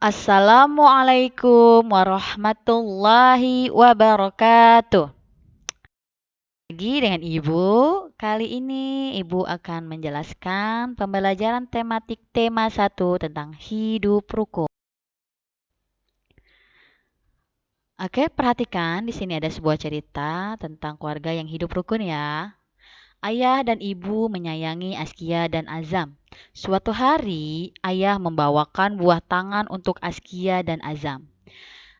Assalamualaikum warahmatullahi wabarakatuh. Lagi dengan Ibu. Kali ini Ibu akan menjelaskan pembelajaran tematik tema 1 tentang hidup rukun. Oke, perhatikan di sini ada sebuah cerita tentang keluarga yang hidup rukun ya. Ayah dan ibu menyayangi Askia dan Azam. Suatu hari, ayah membawakan buah tangan untuk Askia dan Azam.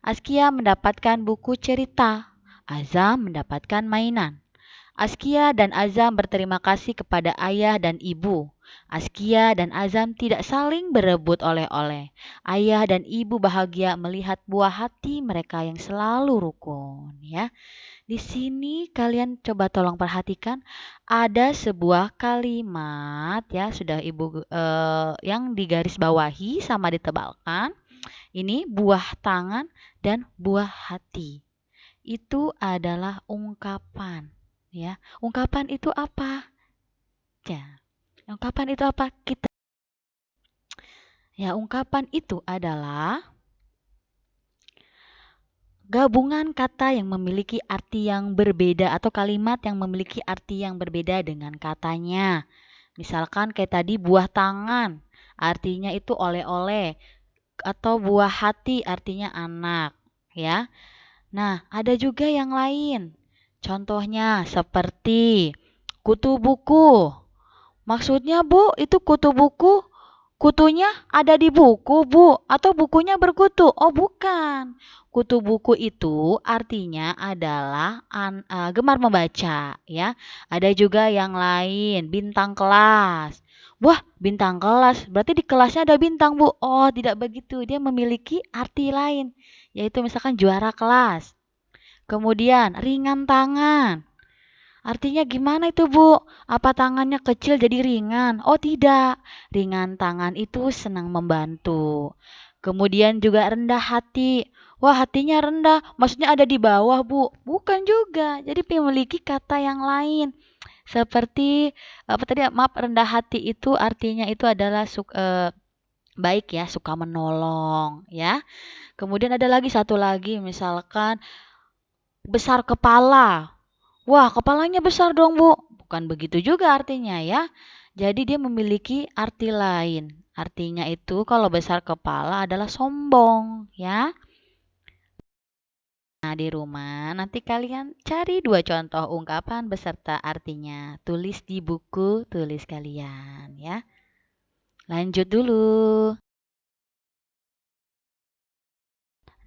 Askia mendapatkan buku cerita. Azam mendapatkan mainan. Askia dan Azam berterima kasih kepada ayah dan ibu. Askia dan Azam tidak saling berebut oleh-oleh. Ayah dan ibu bahagia melihat buah hati mereka yang selalu rukun, ya. Di sini kalian coba tolong perhatikan ada sebuah kalimat ya sudah Ibu yang digaris bawahi sama ditebalkan. Ini buah tangan dan buah hati. Itu adalah ungkapan, ya. Ungkapan itu apa? Ya. Ungkapan itu apa? Ungkapan itu adalah gabungan kata yang memiliki arti yang berbeda atau kalimat yang memiliki arti yang berbeda dengan katanya. Misalkan kayak tadi buah tangan, artinya itu oleh-oleh atau buah hati artinya anak, ya. Nah, ada juga yang lain. Contohnya seperti kutu buku. Maksudnya, Bu, itu kutu buku, kutunya ada di buku, Bu, atau bukunya berkutu? Oh, bukan. Kutu buku itu artinya adalah gemar membaca, ya. Ada juga yang lain, bintang kelas. Wah, bintang kelas. Berarti di kelasnya ada bintang, Bu. Oh, tidak begitu. Dia memiliki arti lain, yaitu misalkan juara kelas. Kemudian ringan tangan. Artinya gimana itu, Bu? Apa tangannya kecil jadi ringan? Oh, tidak. Ringan tangan itu senang membantu. Kemudian juga rendah hati. Wah, hatinya rendah. Maksudnya ada di bawah, Bu? Bukan juga. Jadi memiliki kata yang lain. Seperti apa tadi? Maaf, rendah hati itu artinya itu adalah baik ya, suka menolong ya. Kemudian ada lagi satu lagi misalkan besar kepala. Wah, kepalanya besar dong, Bu. Bukan begitu juga artinya ya. Jadi dia memiliki arti lain. Artinya itu kalau besar kepala adalah sombong, ya. Nah, di rumah nanti kalian cari 2 contoh ungkapan beserta artinya. Tulis di buku tulis kalian, ya. Lanjut dulu.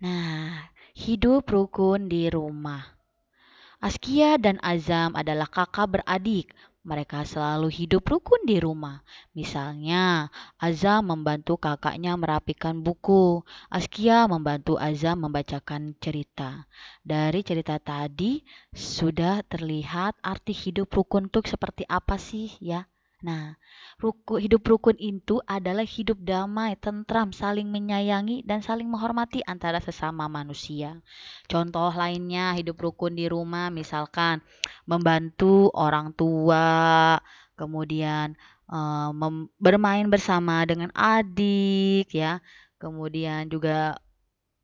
Nah, hidup rukun di rumah. Askia dan Azam adalah kakak beradik. Mereka selalu hidup rukun di rumah. Misalnya, Azam membantu kakaknya merapikan buku. Askia membantu Azam membacakan cerita. Dari cerita tadi sudah terlihat arti hidup rukun itu seperti apa sih ya? Nah, hidup rukun itu adalah hidup damai, tentram, saling menyayangi dan saling menghormati antara sesama manusia. Contoh lainnya hidup rukun di rumah misalkan membantu orang tua, kemudian bermain bersama dengan adik ya, kemudian juga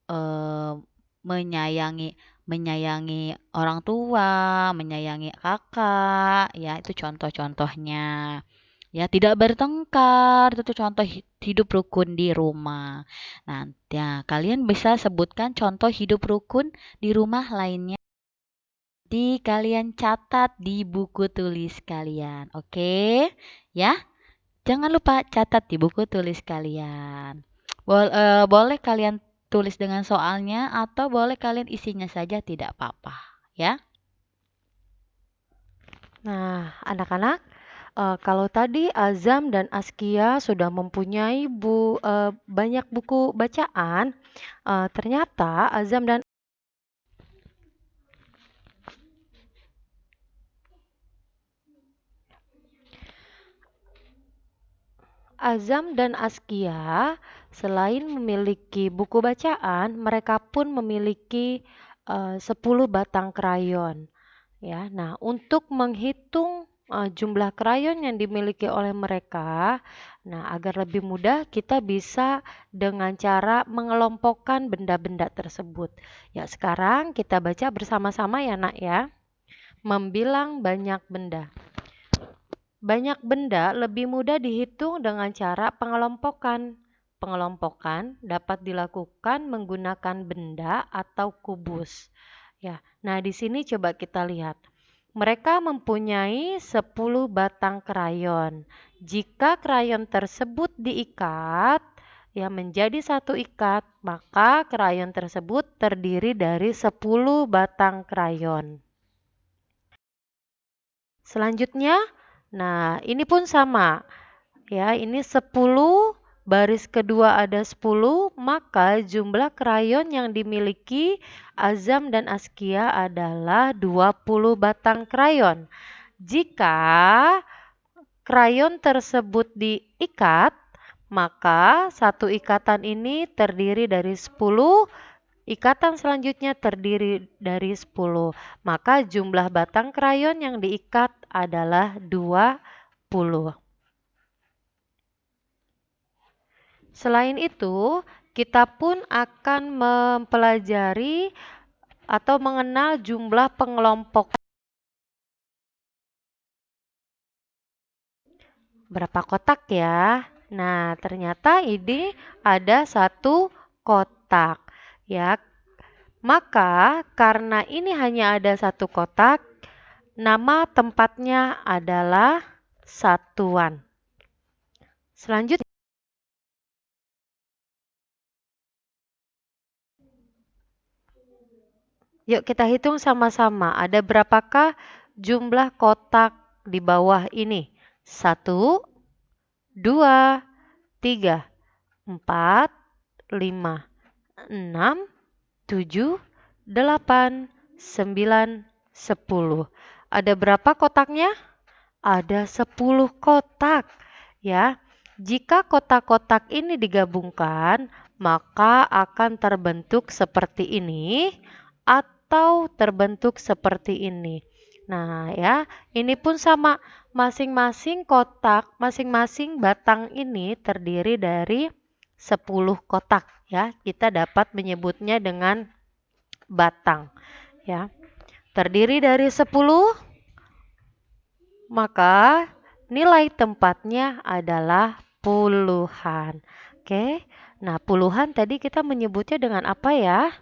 eh, menyayangi menyayangi orang tua, menyayangi kakak, ya itu contoh-contohnya. Ya, tidak bertengkar, itu contoh hidup rukun di rumah. Nah, ya, kalian bisa sebutkan contoh hidup rukun di rumah lainnya. Di kalian catat di buku tulis kalian. Oke? Ya, jangan lupa catat di buku tulis kalian. Boleh kalian tulis dengan soalnya atau boleh kalian isinya saja tidak apa-apa, ya. Nah, anak-anak, kalau tadi Azam dan Askia sudah mempunyai banyak buku bacaan, ternyata Azam dan Askia selain memiliki buku bacaan, mereka pun memiliki 10 batang krayon. Ya, nah untuk menghitung jumlah krayon yang dimiliki oleh mereka. Nah, agar lebih mudah kita bisa dengan cara mengelompokkan benda-benda tersebut. Ya, sekarang kita baca bersama-sama ya, Nak ya. Membilang banyak benda. Banyak benda lebih mudah dihitung dengan cara pengelompokan. Pengelompokan dapat dilakukan menggunakan benda atau kubus. Ya, nah di sini coba kita lihat. Mereka mempunyai 10 batang krayon. Jika krayon tersebut diikat ya menjadi satu ikat, maka krayon tersebut terdiri dari 10 batang krayon. Selanjutnya, nah ini pun sama. Ya, ini 10, baris kedua ada 10, maka jumlah krayon yang dimiliki Azam dan Askia adalah 20 batang krayon. Jika krayon tersebut diikat, maka satu ikatan ini terdiri dari 10, ikatan selanjutnya terdiri dari 10. Maka jumlah batang krayon yang diikat adalah 20. Selain itu, kita pun akan mempelajari atau mengenal jumlah pengelompok. Berapa kotak ya? Nah, ternyata ini ada satu kotak. Ya, maka karena ini hanya ada satu kotak, nama tempatnya adalah satuan. Selanjutnya, yuk kita hitung sama-sama. Ada berapakah jumlah kotak di bawah ini? 1, 2, 3, 4, 5, 6, 7, 8, 9, 10. Ada berapa kotaknya? Ada 10 kotak. Ya, jika kotak-kotak ini digabungkan, maka akan terbentuk seperti ini atau terbentuk seperti ini. Nah, ya, ini pun sama. Masing-masing kotak, masing-masing batang ini terdiri dari 10 kotak, ya. Kita dapat menyebutnya dengan batang, ya. Terdiri dari 10, maka nilai tempatnya adalah puluhan. Oke. Nah, puluhan tadi kita menyebutnya dengan apa ya?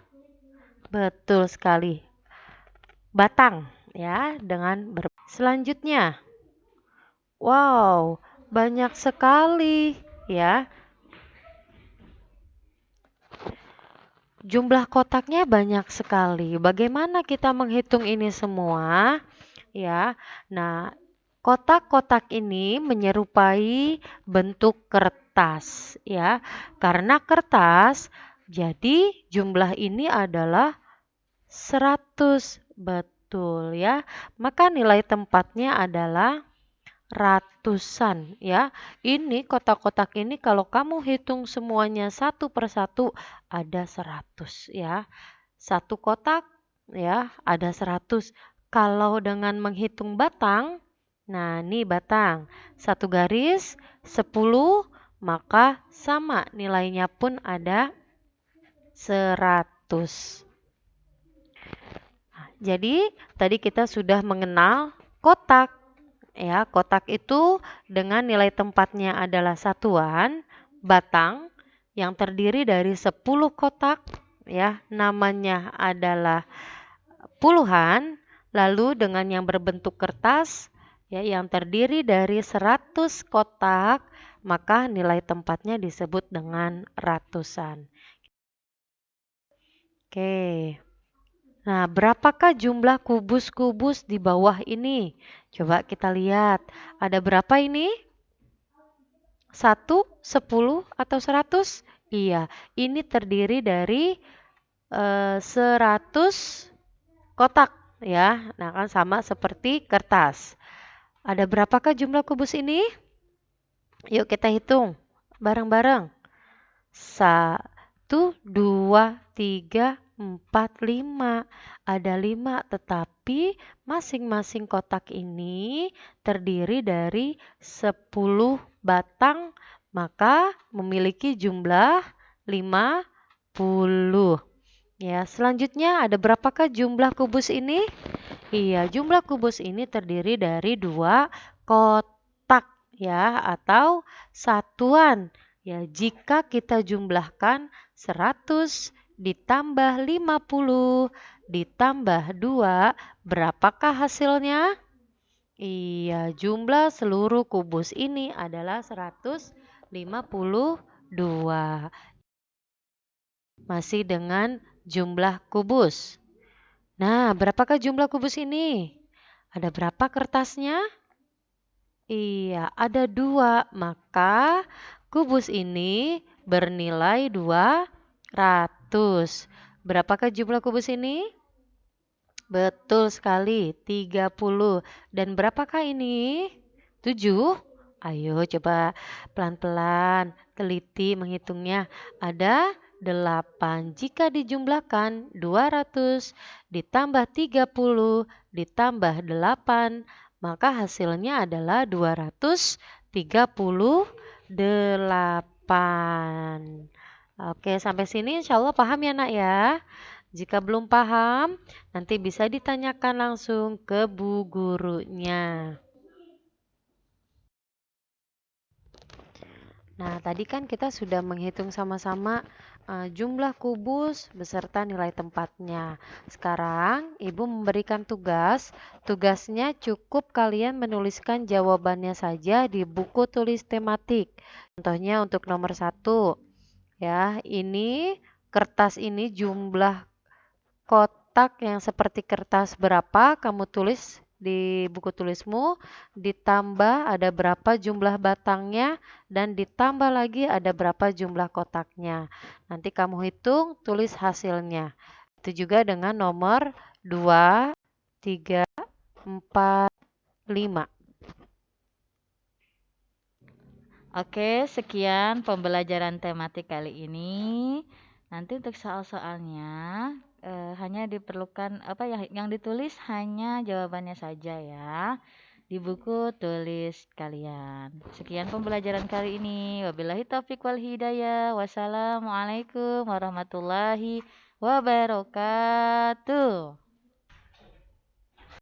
Betul sekali. Batang, ya, dengan selanjutnya. Wow, banyak sekali, ya. Jumlah kotaknya banyak sekali. Bagaimana kita menghitung ini semua? Ya. Nah, kotak-kotak ini menyerupai bentuk kertas, ya. Karena kertas, jadi jumlah ini adalah 100. Betul, ya. Maka nilai tempatnya adalah ratusan, ya. Ini kotak-kotak ini kalau kamu hitung semuanya satu persatu ada 100, ya. Satu kotak ya ada 100. Kalau dengan menghitung batang, nah ini batang. Satu garis 10, maka sama nilainya pun ada 100. Nah, jadi tadi kita sudah mengenal kotak. Ya, kotak itu dengan nilai tempatnya adalah satuan, batang yang terdiri dari 10 kotak, ya, namanya adalah puluhan, lalu dengan yang berbentuk kertas, ya, yang terdiri dari 100 kotak, maka nilai tempatnya disebut dengan ratusan. Oke. Nah, berapakah jumlah kubus-kubus di bawah ini? Coba kita lihat. Ada berapa ini? 1, 10, atau 100? Iya, ini terdiri dari 100 kotak, ya. Nah, kan sama seperti kertas. Ada berapakah jumlah kubus ini? Yuk kita hitung bareng-bareng. 1, 2, 3, 4, 5. Ada 5, tetapi masing-masing kotak ini terdiri dari 10 batang, maka memiliki jumlah 50. Ya, selanjutnya ada berapakah jumlah kubus ini? Iya, jumlah kubus ini terdiri dari 2 kotak ya atau satuan. Ya, jika kita jumlahkan 100 ditambah 50 ditambah 2, berapakah hasilnya? Iya, jumlah seluruh kubus ini adalah 152. Masih dengan jumlah kubus. Nah, berapakah jumlah kubus ini? Ada berapa kertasnya? Iya, ada 2. Maka kubus ini bernilai 200. Berapakah jumlah kubus ini? Betul sekali, 30. Dan berapakah ini? 7. Ayo coba pelan-pelan, teliti menghitungnya. Ada 8. Jika dijumlahkan 200 ditambah 30 ditambah 8, maka hasilnya adalah 238. Oke, sampai sini insya Allah paham ya nak ya. Jika belum paham, nanti bisa ditanyakan langsung ke bu gurunya. Nah, tadi kan kita sudah menghitung sama-sama jumlah kubus beserta nilai tempatnya. Sekarang, Ibu memberikan tugas. Tugasnya cukup kalian menuliskan jawabannya saja di buku tulis tematik. Contohnya untuk nomor 1. Ya, ini kertas ini jumlah kotak yang seperti kertas berapa kamu tulis di buku tulismu, ditambah ada berapa jumlah batangnya, dan ditambah lagi ada berapa jumlah kotaknya. Nanti kamu hitung, tulis hasilnya. Itu juga dengan nomor 2, 3, 4, 5. Oke, sekian pembelajaran tematik kali ini. Nanti untuk soal-soalnya hanya diperlukan apa ya yang ditulis hanya jawabannya saja ya di buku tulis kalian. Sekian pembelajaran kali ini. Wabillahi taufiq wal hidayah. Wassalamualaikum warahmatullahi wabarakatuh.